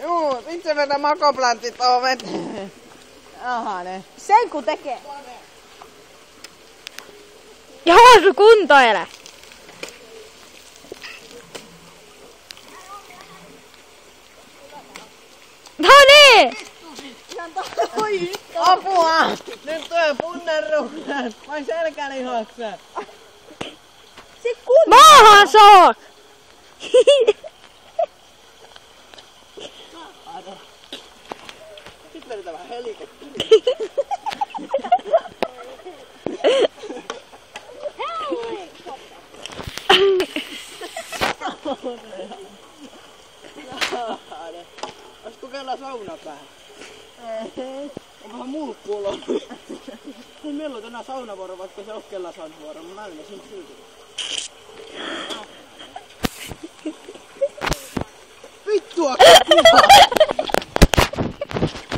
Juu, itse vetä makoplantit on veteen. Aha ne. Sen kun tekee. Ja haasu kuntoile. No niin! Apua! Nyt tulee punnerrukset! Vai selkälihokset? Maahan sook! Sitten vedetään vähän helikopteria. Olis kokeillaan saunapää? Ei. Onkohan mulkkuulla? Ei meillä on tänään saunavuoro, vaikka se ohkeillaan saunavuoro. Mä menen sinne silti. Vittua!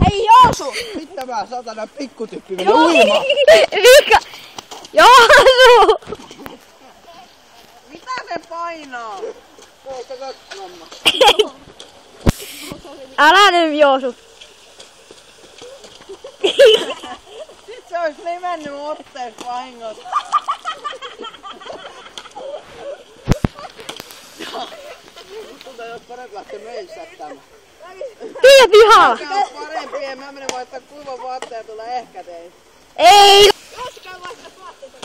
Hei Joosu! Mitä mä satana pikkutyppi mennä uimaan? Vika! Joosu! Mitä se painaa? 32 grammaa. Älä nyt Joosu! Sit se ois mennyt ottees vahingossa. Mutta jos parempi lähtee meissättämään. Tiedä pihalla! Mikä on parempi? Mä menen vaihtaa kuivan vaatteen ja tulee ehkä tein. Ei! Joosu käy vaihtaa vaatteita.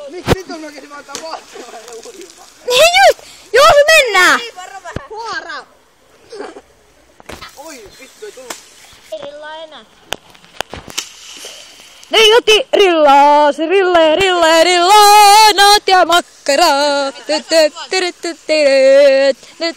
Miksi vitun oikeesti vaihtaa vaatteen ja uimaan? Hei just! Joosu mennään! Ei varo vähän. Huora! Oi vittu ei tullut. Ei rillaa enää. Ei oti rillaa, se rillaa, naat ja makkaraa. Nyt